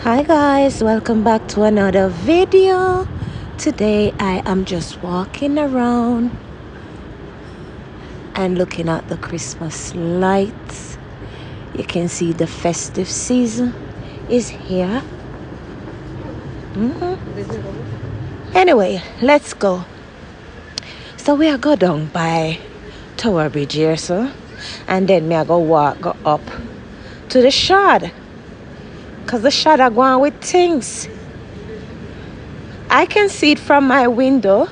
Hi guys, welcome back to another video. Today I am just walking around and looking at the Christmas lights. You can see the festive season is here. Anyway, let's go. So we are go down by Tower Bridge here, and then me I go up to the shard, cause the shard are going with things. I can see it from my window,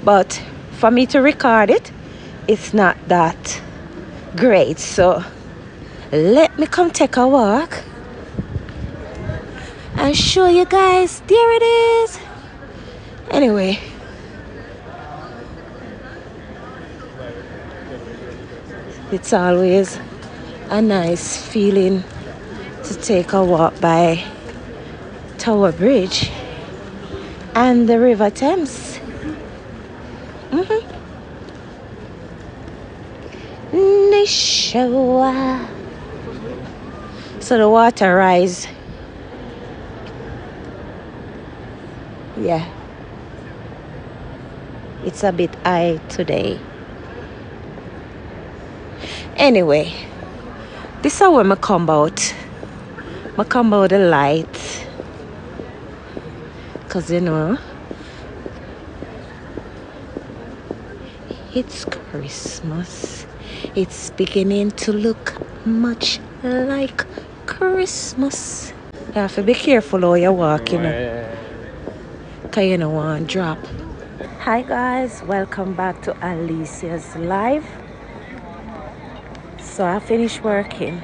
but for me to record it, it's not that great. So let me come take a walk and show you guys. There it is. Anyway, it's always a nice feeling to take a walk by Tower Bridge and the River Thames. Nishawa. So the water rise. Yeah, it's a bit high today. Anyway, this is how I come about. I come about the light, cause it's Christmas. It's beginning to look much like Christmas. You have to be careful how you walk, cause you don't want to drop. Hi guys, welcome back to Alicia's live. So I finished working.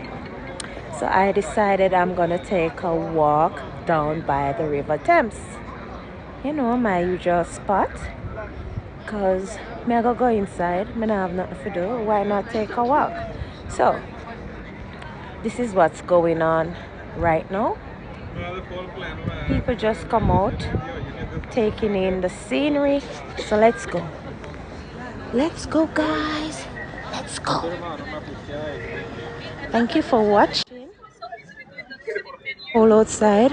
So I decided I'm gonna take a walk down by the River Thames. My usual spot. Cause me I go inside, me not have nothing to do. Why not take a walk? So this is what's going on right now. People just come out, taking in the scenery. So let's go. Let's go, guys. Let's go. Thank you for watching. All outside.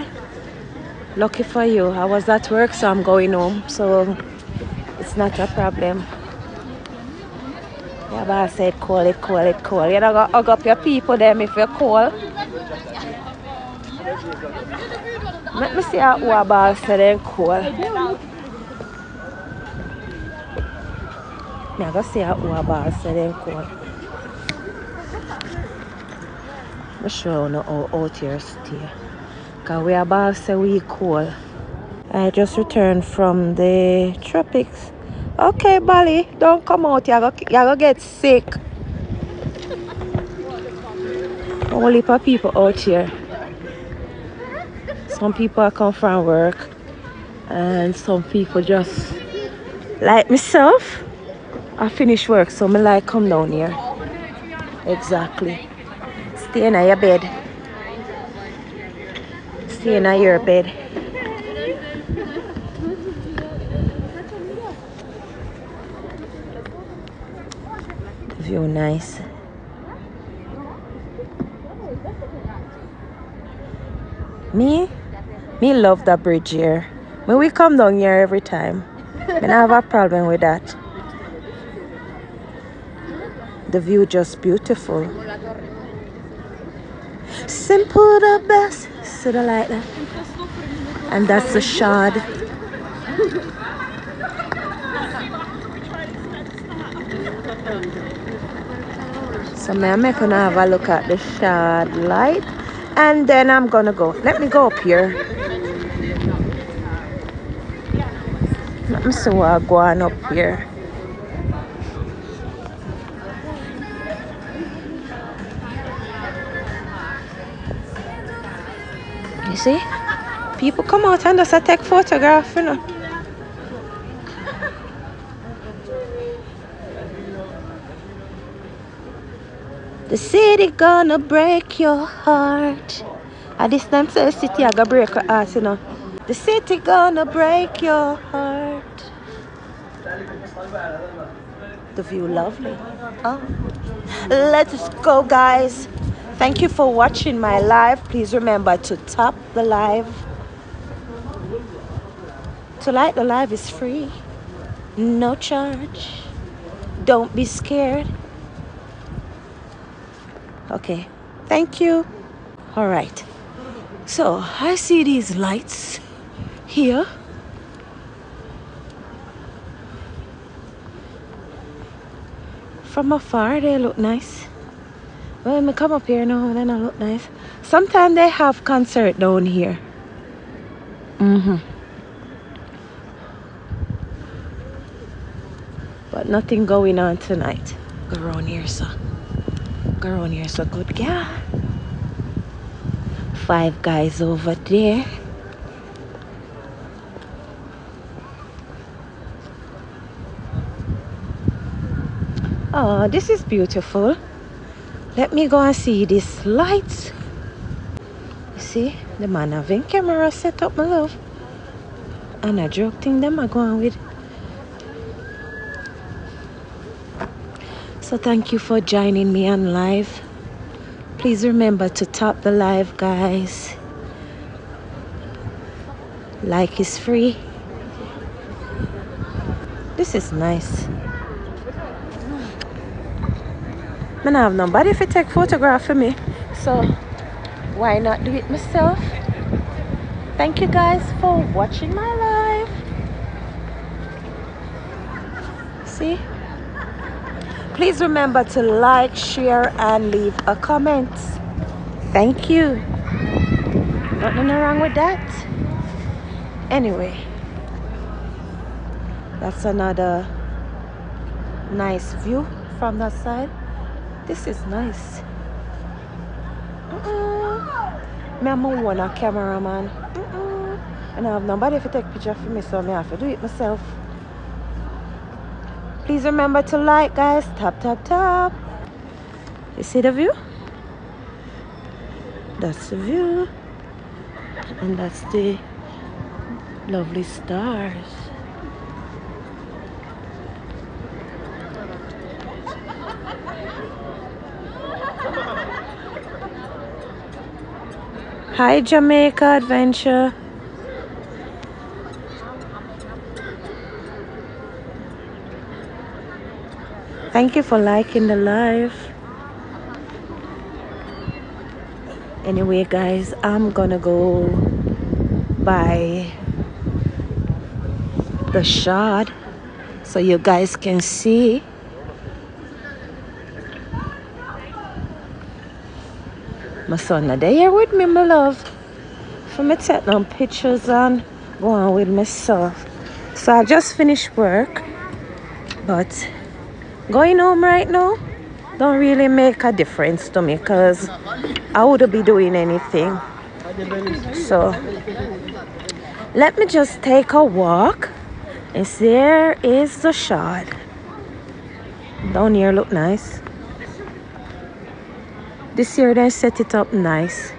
Lucky for you. I was at work, so I'm going home. So it's not a problem. Yeah, but I said call it. You don't go hug up your people them if you're cold. Let me see how about said they're cool. I'm going to see how about said they're cool. I'm sure you how out here stay. Because we about to say we cool. I just returned from the tropics. Okay, Bali, don't come out. You're gonna get sick. A whole heap of people out here. Some people come from work, and some people just like myself. I finish work, so I like come down here. Exactly. Stay in your bed. Stay in your bed. The view nice. Me love that bridge here. We come down here every time. I don't have a problem with that. The view just beautiful. Simple the best. Sort of like that. And that's the shard. So I'm gonna have a look at the shard light. And then I'm gonna go. Let me go up here. Let me see what I'm going up here. You see? People come out and just take photographs, The city gonna break your heart. At this time, so the city I gonna break your heart, The city gonna break your heart. The view lovely. Oh. Let's go, guys. Thank you for watching my live. Please remember to tap the live. To like the live is free. No charge. Don't be scared. Okay. Thank you. All right. So I see these lights here. From afar, they look nice. When I come up here now, then I look nice. Sometimes they have concert down here. But nothing going on tonight. Go around here, so. Go around here, so good girl. Five guys over there. Oh, this is beautiful. Let me go and see these lights. You see, the man having camera set up, my love. And a joke thing them are going with. So thank you for joining me on live. Please remember to tap the live, guys. Like is free. This is nice. I don't have nobody if you take photograph for me. So why not do it myself? Thank you guys for watching my live. See? Please remember to like, share, and leave a comment. Thank you. Nothing wrong with that. Anyway, that's another nice view from that side. This is nice. Me and my one a cameraman. And I have nobody if you take picture for me, so I have to do it myself. Please remember to like, guys. Tap, tap, tap. You see the view? That's the view. And that's the lovely stars. Hi, Jamaica Adventure. Thank you for liking the live. Anyway, guys, I'm gonna go by the shard so you guys can see. My son are there with me, my love. For me take some pictures and go on with myself. So I just finished work, but going home right now don't really make a difference to me because I wouldn't be doing anything. So let me just take a walk. And there is the shard. Down here look nice. This year they set it up nice.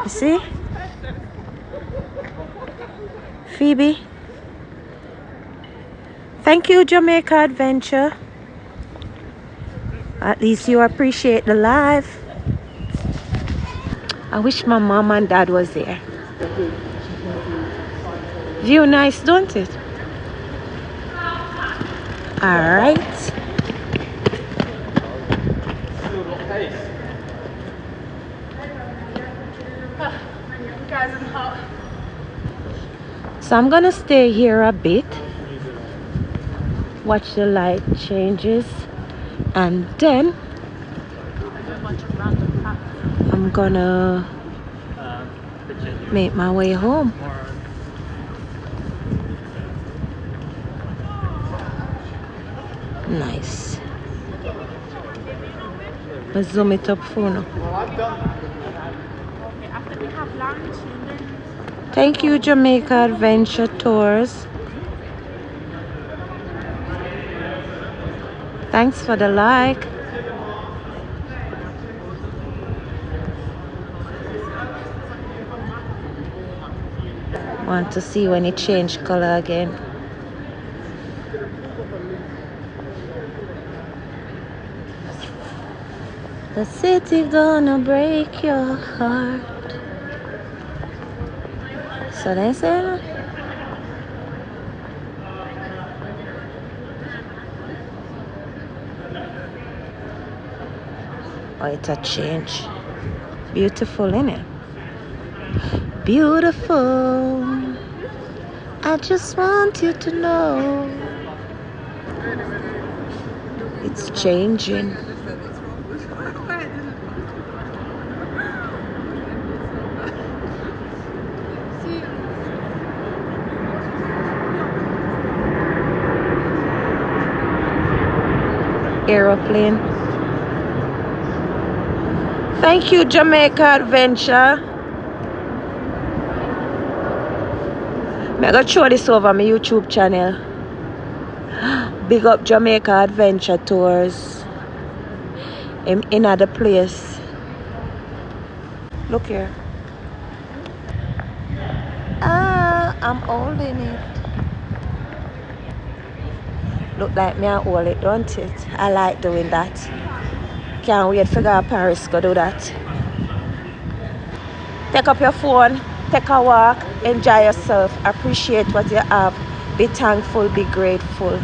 You see? Phoebe. Thank you, Jamaica Adventure. At least you appreciate the live. I wish my mom and dad was there. View nice, don't it? All right. So I'm gonna stay here a bit, watch the light changes, and then I'm gonna make my way home. Nice. Let's zoom it up for now. Thank you, Jamaica Adventure Tours. Thanks for the like. Want to see when it changed color again. The city gonna break your heart. So they say, oh, it's a change. Beautiful, innit? Beautiful. I just want you to know it's changing. Aeroplane. Thank you, Jamaica Adventure. I'm gonna show this over my YouTube channel. Big up Jamaica Adventure Tours. I'm in other place. Look here. Ah, I'm holding it. Look like me I hold it, don't it? I like doing that. Can't wait for go to Paris go do that. Take up your phone, take a walk, enjoy yourself, appreciate what you have, be thankful, be grateful,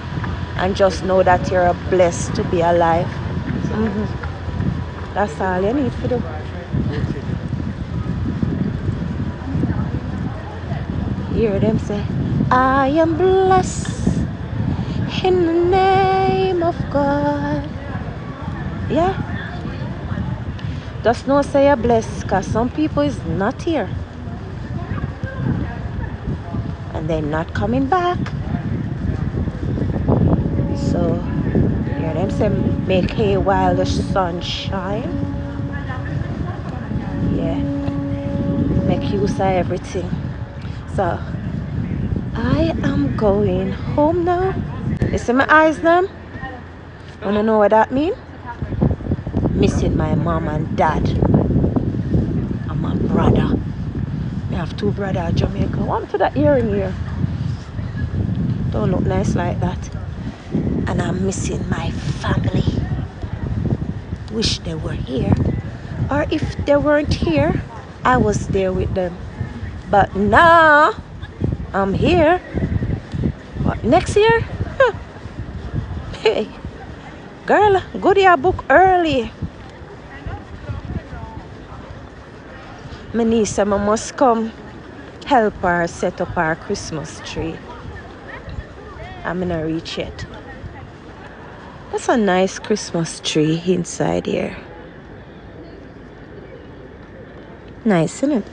and just know that you're blessed to be alive. That's all you need to do. Hear them say, I am blessed in the name of God. Yeah. Just know say you're blessed, because some people is not here. And they're not coming back. So, hear them say, make hay while the sun shine. Yeah. Make use of everything. So, I am going home now. You see my eyes them? Wanna know what that means? Missing my mom and dad. And my brother. I have two brothers in Jamaica. One to the earring here. Don't look nice like that. And I'm missing my family. Wish they were here. Or if they weren't here, I was there with them. But now, I'm here. What, next year? Huh. Hey, girl, go to your book early. My niece and I must come help her set up our Christmas tree. I'm gonna reach it. That's a nice Christmas tree inside here. Nice, isn't it?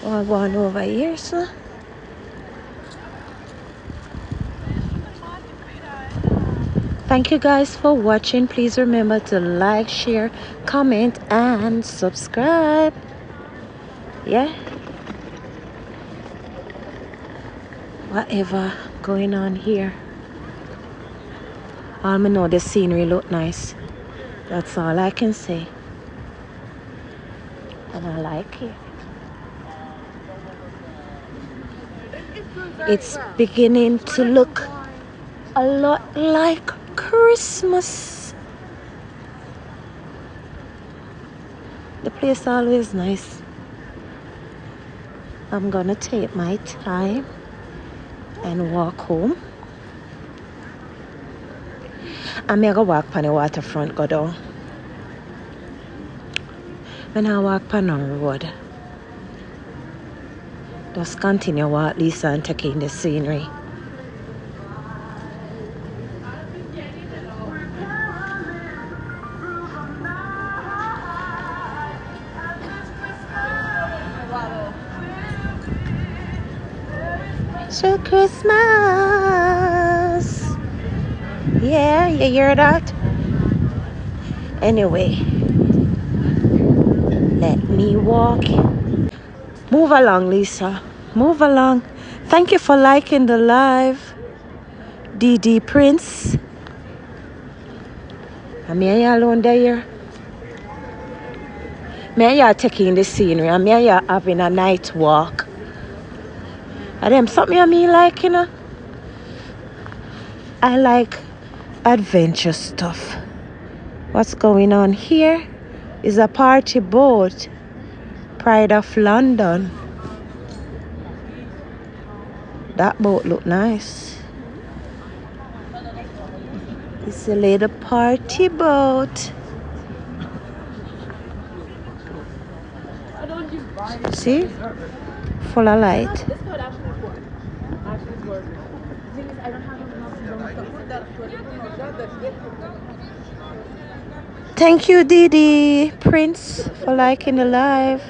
Oh, going over here, sir. Thank you guys for watching. Please remember to like, share, comment, and subscribe. Yeah. Whatever going on here. All I know the scenery look nice. That's all I can say. And I like it. It's beginning to look a lot like Christmas. The place always nice. I'm gonna take my time and walk home. I'm gonna walk on the waterfront, go down. When I walk on the road, just continue walk Lisa and take in the scenery. It's a Christmas. Yeah, you hear that? Anyway, let me walk. Move along, Lisa. Move along. Thank you for liking the live. DD Prince. I'm here alone there. Me here taking the scenery. I'm here having a night walk. And them something I me like, you know. I like adventure stuff. What's going on here is a party boat. Pride of London. That boat look nice. It's a little party boat. See? Full of light. Thank you, Didi Prince, for liking the live.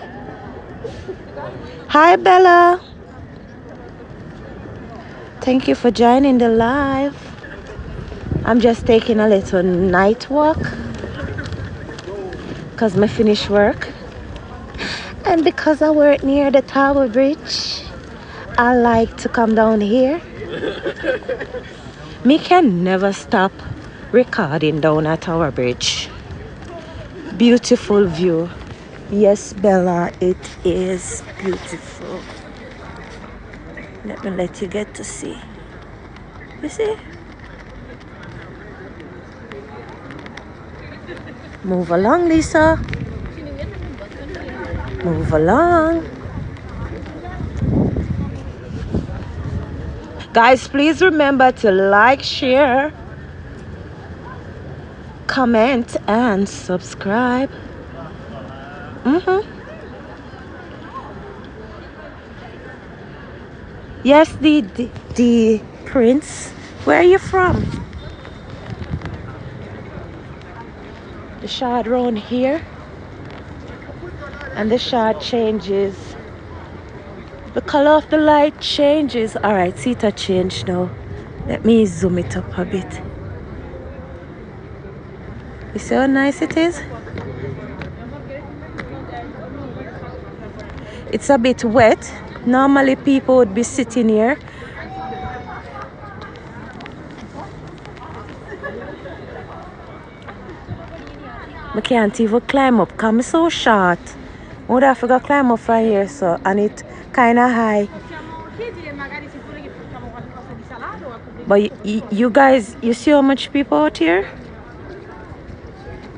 Hi, Bella. Thank you for joining the live. I'm just taking a little night walk because I finished work. And because I work near the Tower Bridge, I like to come down here. Me can never stop recording down at Tower Bridge. Beautiful view. Yes, Bella, it is beautiful. Let me let you get to see. You see? Move along, Lisa. Move along. Guys, please remember to like, share, comment, and subscribe. Yes, the Prince. Where are you from? The shard round here. And the shard changes. The color of the light changes. Alright, see it change now. Let me zoom it up a bit. You see how nice it is? It's a bit wet. Normally people would be sitting here. I can't even climb up because I'm so short. I would have to climb up from here, so, and it kind of high. But you guys, you see how much people out here?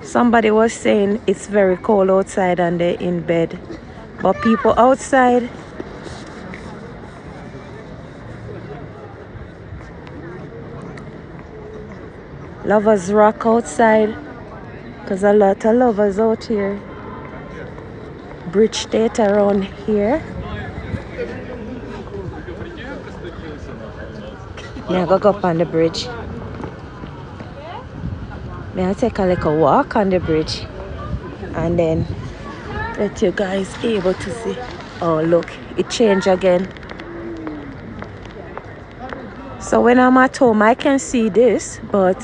Somebody was saying it's very cold outside and they're in bed. But people outside, lovers rock outside. Because a lot of lovers out here. Bridge state around here. Yeah, I go up on the bridge. May I take a little walk on the bridge and then let you guys able to see. Oh look, it changed again. So when I'm at home I can see this, but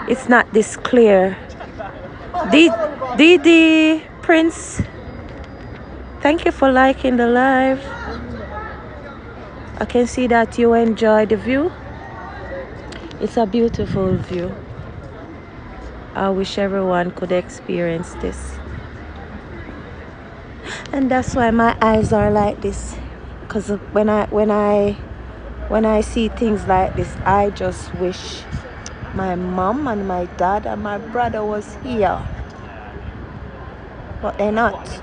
it's not this clear. Didi Prince, thank you for liking the live. I can see that you enjoy the view. It's a beautiful view. I wish everyone could experience this. And that's why my eyes are like this. Because when I see things like this, I just wish my mom and my dad and my brother was here. But they're not.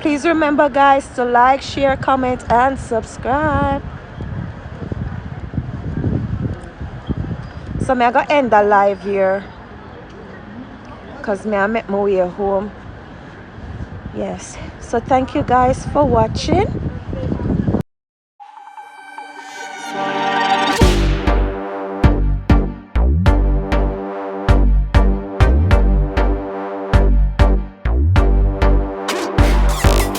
Please remember guys to like, share, comment and subscribe. So I'm going to end the live here. Because I make my way home. Yes. So thank you guys for watching.